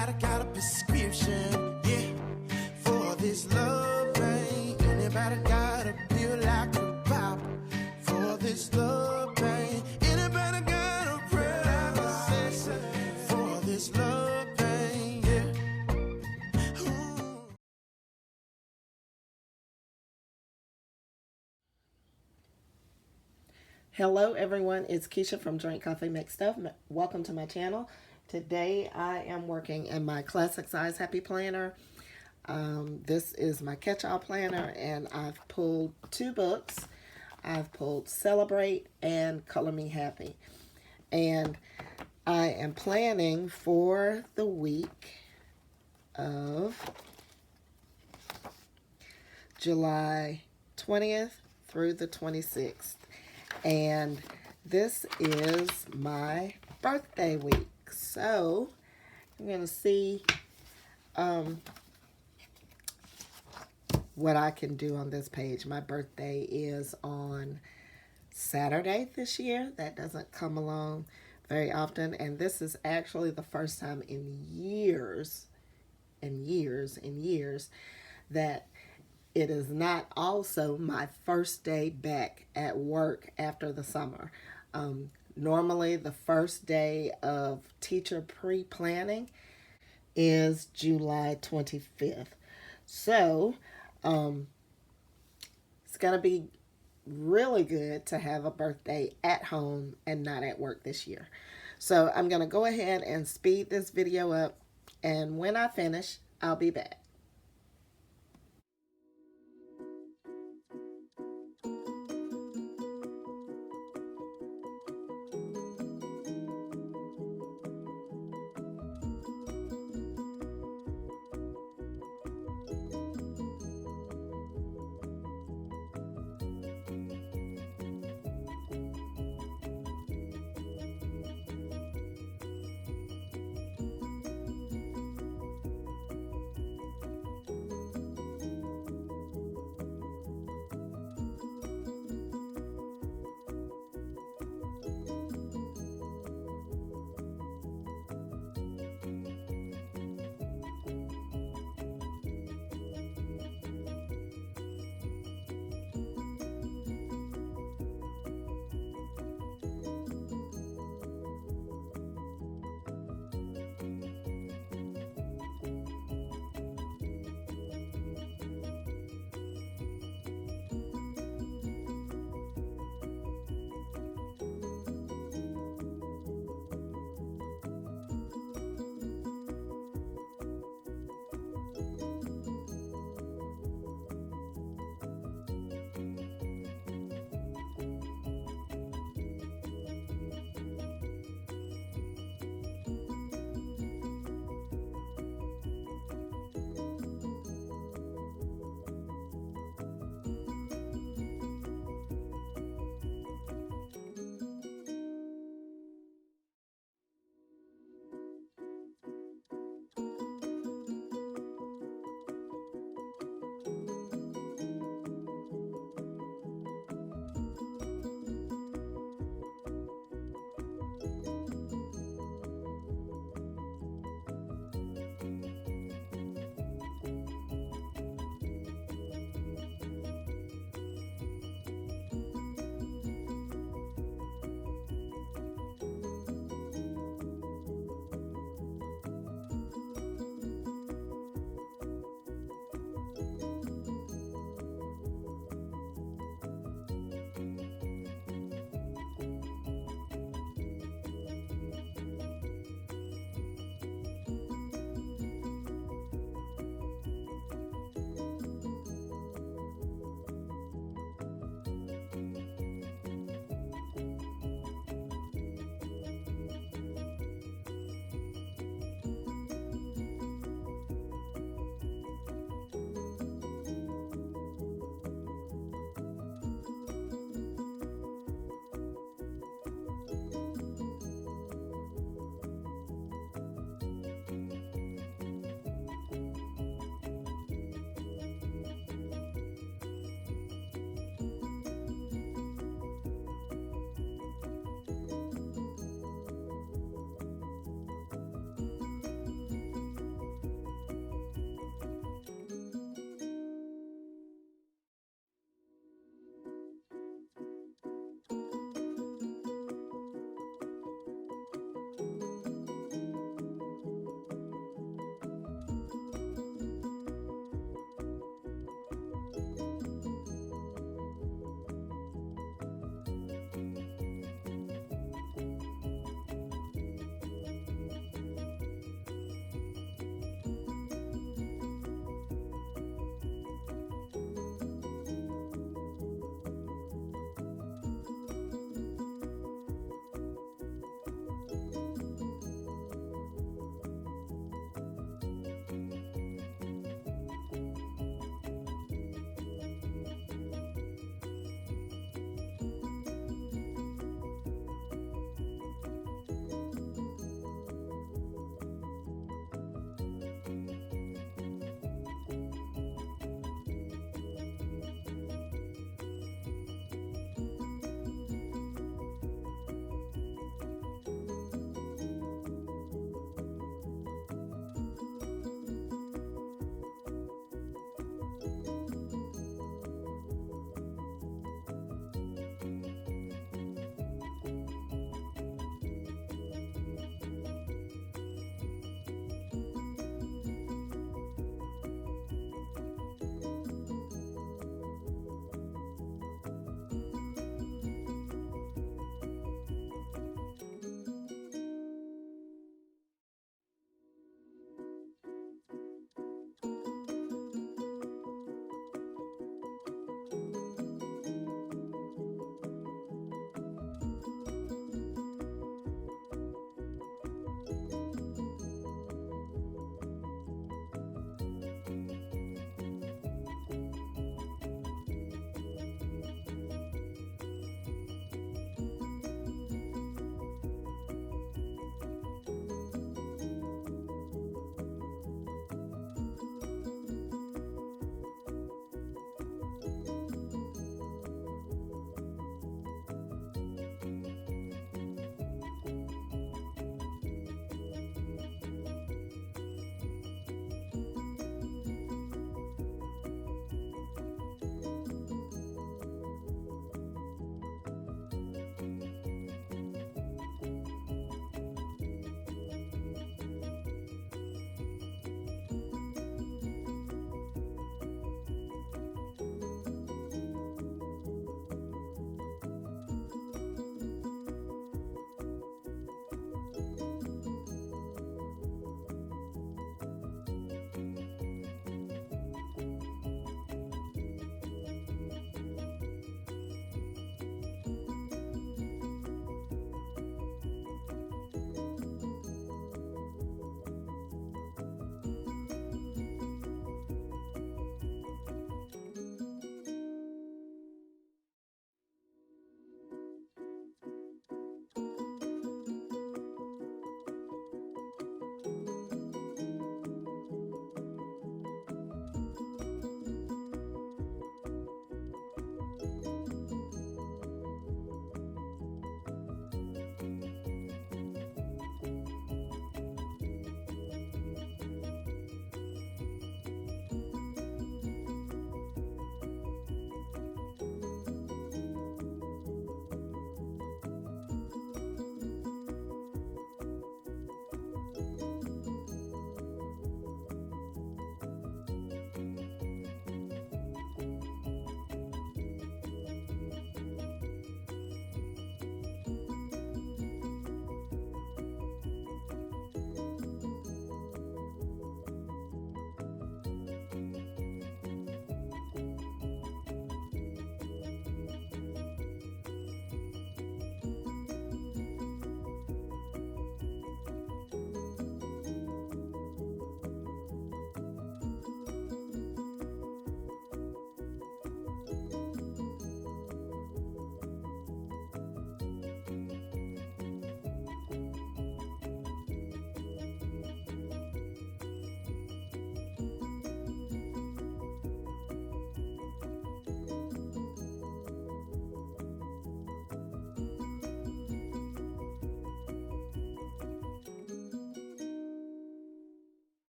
Anybody got a prescription, yeah, for this love pain? Anybody got a pill like a pop for this love pain? Anybody got a prayer like a session for this love pain, yeah? Ooh. Hello everyone, it's Keisha from Drink Coffee Make Stuff. Welcome to my channel. Today I am working in my Classic Size Happy Planner. This is my catch-all planner and I've pulled two books. I've pulled Celebrate and Color Me Happy. And I am planning for the week of July 20th through the 26th. And this is my birthday week. So I'm going to see what I can do on this page. My birthday is on Saturday this year. That doesn't come along very often. And this is actually the first time in years that it is not also my first day back at work after the summer. Normally the first day of teacher pre-planning is July 25th. So it's going to be really good to have a birthday at home and not at work this year. So I'm going to go ahead and speed this video up, and when I finish, I'll be back.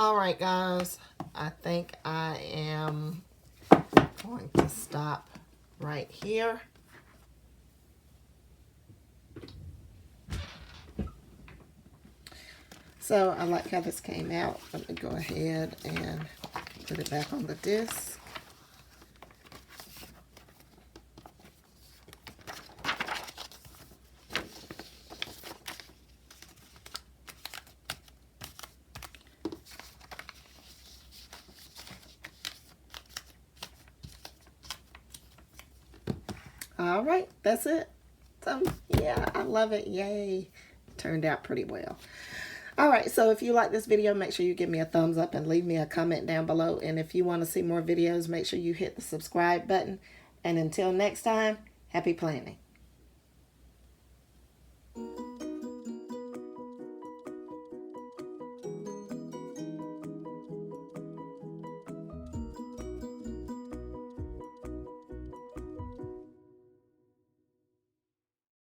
All right, guys, I think I am going to stop right here. So I like how this came out. Let me go ahead and put it back on the disc. All right, that's it. So, yeah, I love it. Yay. Turned out pretty well. All right, so if you like this video, make sure you give me a thumbs up and leave me a comment down below. And if you want to see more videos, make sure you hit the subscribe button. And until next time, happy planning.